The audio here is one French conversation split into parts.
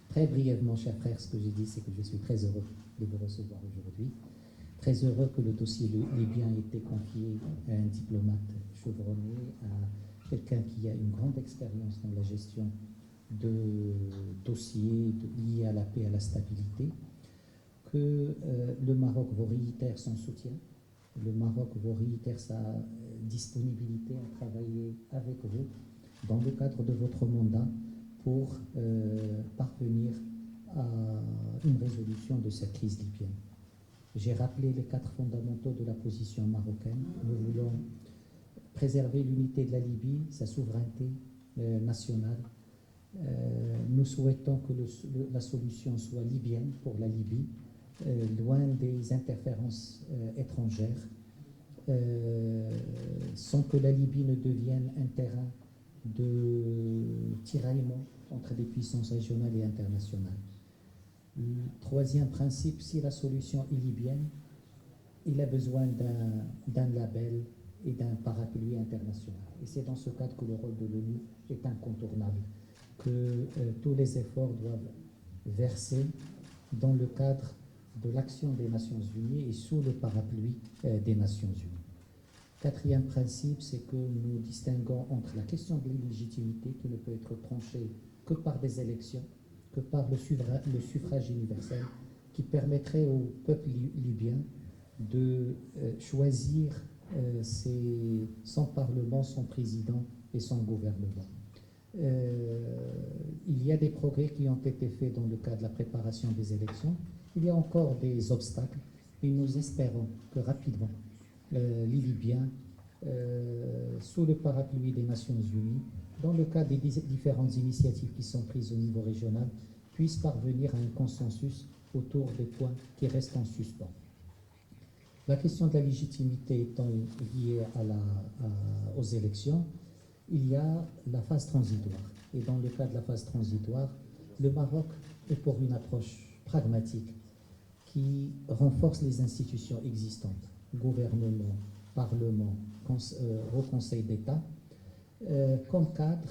Très brièvement, chers frères, ce que j'ai dit, c'est que je suis très heureux de vous recevoir aujourd'hui. Très heureux que le dossier libyen ait été confié à un diplomate chevronné, à quelqu'un qui a une grande expérience dans la gestion de dossiers liés à la paix et à la stabilité, que le Maroc vous réitère son soutien, le Maroc vous réitère sa disponibilité à travailler avec vous dans le cadre de votre mandat pour parvenir à une résolution de cette crise libyenne. J'ai rappelé les 4 fondamentaux de la position marocaine. Nous voulons préserver l'unité de la Libye, sa souveraineté nationale. Nous souhaitons que la solution soit libyenne pour la Libye, loin des interférences étrangères, sans que la Libye ne devienne un terrain de tiraillement entre des puissances régionales et internationales. Le troisième principe, si la solution est libyenne, il a besoin d'un label et d'un parapluie international. Et c'est dans ce cadre que le rôle de l'ONU est incontournable, que tous les efforts doivent verser dans le cadre de l'action des Nations Unies et sous le parapluie des Nations Unies. Quatrième principe, c'est que nous distinguons entre la question de l'illégitimité qui ne peut être tranchée que par des élections, que par le suffrage universel, qui permettrait au peuple libyen de choisir son parlement, son président et son gouvernement. Il y a des progrès qui ont été faits dans le cadre de la préparation des élections. Il y a encore des obstacles et nous espérons que rapidement les Libyens, sous le parapluie des Nations Unies, dans le cadre des différentes initiatives qui sont prises au niveau régional, puissent parvenir à un consensus autour des points qui restent en suspens. La question de la légitimité étant liée aux élections, il y a la phase transitoire. Et dans le cas de la phase transitoire, le Maroc est pour une approche pragmatique qui renforce les institutions existantes, gouvernement, parlement, Haut Conseil d'État, comme cadre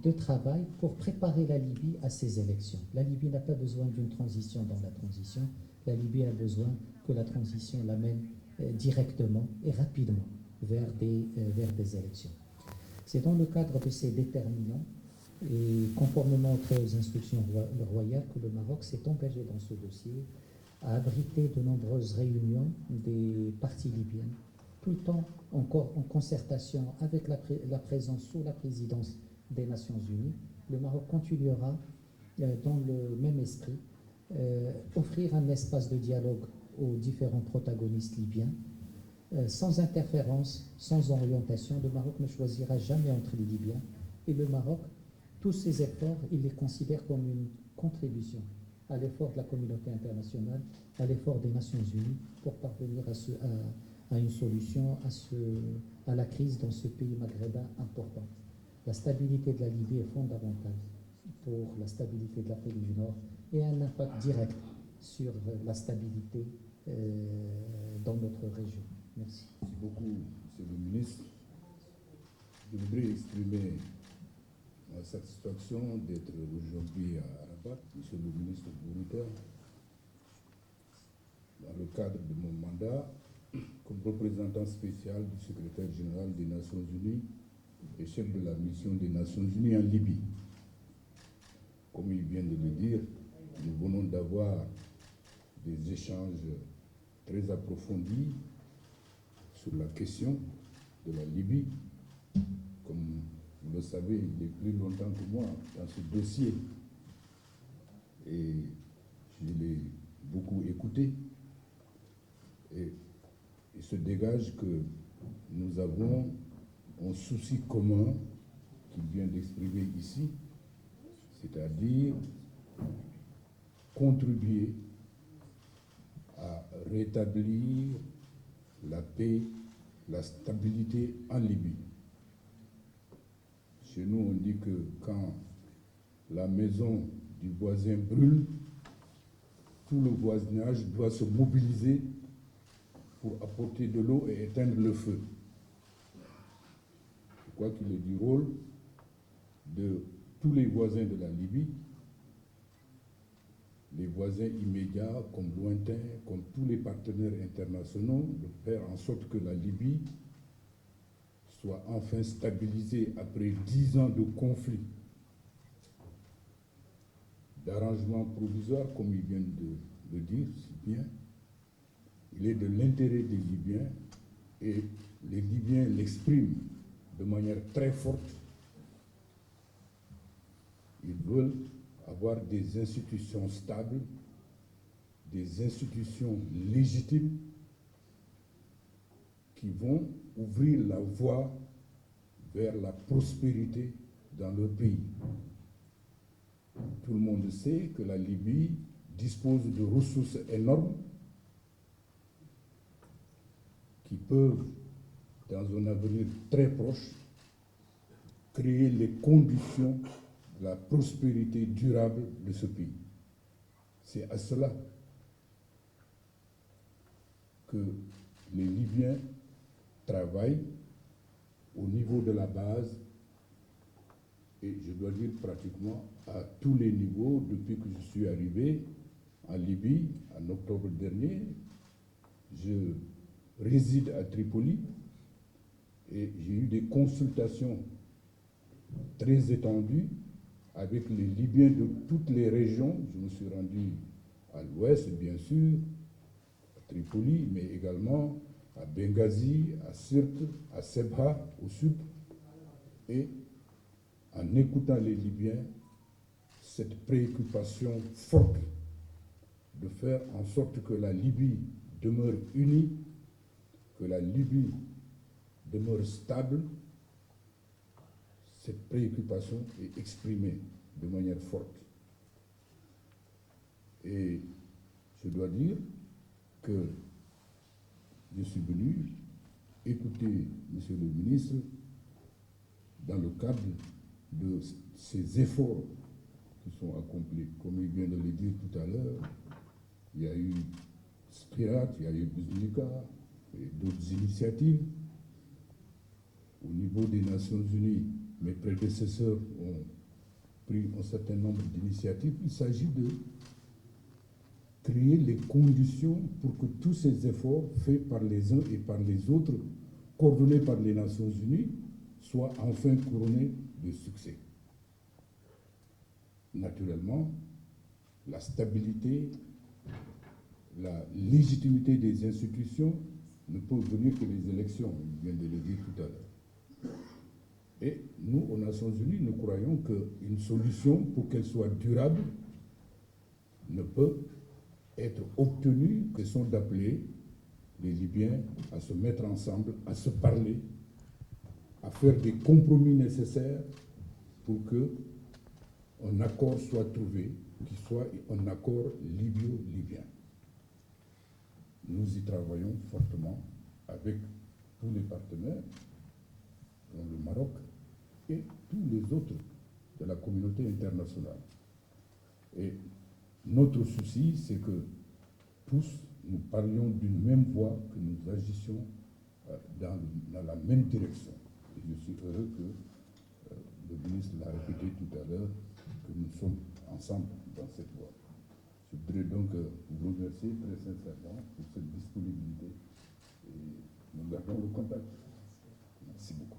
de travail pour préparer la Libye à ces élections. La Libye n'a pas besoin d'une transition dans la transition, la Libye a besoin que la transition l'amène directement et rapidement vers des élections. C'est dans le cadre de ces déterminants et conformément aux instructions royales que le Maroc s'est engagé dans ce dossier à abriter de nombreuses réunions des partis libyens, tout le temps encore en concertation avec la présence sous la présidence des Nations Unies. Le Maroc continuera dans le même esprit offrir un espace de dialogue aux différents protagonistes libyens, sans interférence, sans orientation. Le Maroc ne choisira jamais entre les Libyens. Et le Maroc, tous ces efforts, il les considère comme une contribution à l'effort de la communauté internationale, à l'effort des Nations Unies pour parvenir à une solution à la crise dans ce pays maghrébin important. La stabilité de la Libye est fondamentale pour la stabilité de l'Afrique du Nord et a un impact direct sur la stabilité dans notre région. Merci. Merci beaucoup, Monsieur le ministre. Je voudrais exprimer ma satisfaction d'être aujourd'hui à Rabat, Monsieur le ministre Bourouta, dans le cadre de mon mandat comme représentant spécial du secrétaire général des Nations Unies et chef de la mission des Nations Unies en Libye. Comme il vient de le dire, nous venons d'avoir des échanges très approfondis sur la question de la Libye. Comme vous le savez, il est plus longtemps que moi dans ce dossier et je l'ai beaucoup écouté. Et il se dégage que nous avons un souci commun qu'il vient d'exprimer ici, c'est-à-dire contribuer à rétablir la paix, la stabilité en Libye. Chez nous, on dit que quand la maison du voisin brûle, tout le voisinage doit se mobiliser pour apporter de l'eau et éteindre le feu. crois qu'il est du rôle de tous les voisins de la Libye, les voisins immédiats comme lointains, comme tous les partenaires internationaux, de faire en sorte que la Libye soit enfin stabilisée après 10 ans de conflit, d'arrangements provisoires, comme il vient de le dire si bien. Il est de l'intérêt des Libyens, et les Libyens l'expriment de manière très forte. Ils veulent avoir des institutions stables, des institutions légitimes qui vont ouvrir la voie vers la prospérité dans leur pays. Tout le monde sait que la Libye dispose de ressources énormes qui peuvent, dans un avenir très proche, créer les conditions de la prospérité durable de ce pays. C'est à cela que les Libyens travaillent au niveau de la base, et je dois dire pratiquement à tous les niveaux. Depuis que je suis arrivé en Libye en octobre dernier, je réside à Tripoli et j'ai eu des consultations très étendues avec les Libyens de toutes les régions. Je me suis rendu à l'ouest, bien sûr, à Tripoli, mais également à Benghazi, à Sirte, à Sebha, au sud. Et en écoutant les Libyens, cette préoccupation forte de faire en sorte que la Libye demeure unie, que la Libye demeure stable, cette préoccupation est exprimée de manière forte. Et je dois dire que je suis venu écouter Monsieur le ministre dans le cadre de ces efforts qui sont accomplis. Comme il vient de le dire tout à l'heure, il y a eu Spirat, il y a eu Bouzlika et d'autres initiatives. Au niveau des Nations Unies, mes prédécesseurs ont pris un certain nombre d'initiatives. Il s'agit de créer les conditions pour que tous ces efforts faits par les uns et par les autres, coordonnés par les Nations Unies, soient enfin couronnés de succès. Naturellement, la stabilité, la légitimité des institutions ne peuvent venir que des élections, je viens de le dire tout à l'heure. Et nous, aux Nations Unies, nous croyons qu'une solution, pour qu'elle soit durable, ne peut être obtenue que sont d'appeler les Libyens à se mettre ensemble, à se parler, à faire des compromis nécessaires pour que un accord soit trouvé, qui soit un accord libyo-libyen. Nous y travaillons fortement avec tous les partenaires, dont le Maroc et tous les autres de la communauté internationale. Et notre souci, c'est que tous nous parlions d'une même voix, que nous agissions dans la même direction. Et je suis heureux que le ministre l'a répété tout à l'heure, que nous sommes ensemble dans cette voie. Je voudrais donc vous remercier très sincèrement pour cette disponibilité et nous gardons le contact. Merci beaucoup.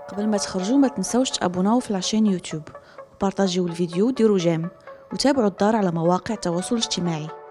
قبل ما تخرجوا ما تنسوش تابوناو في العشان يوتيوب وبارطاجيو الفيديو وديروا جيم وتابعوا الدار على مواقع التواصل الاجتماعي.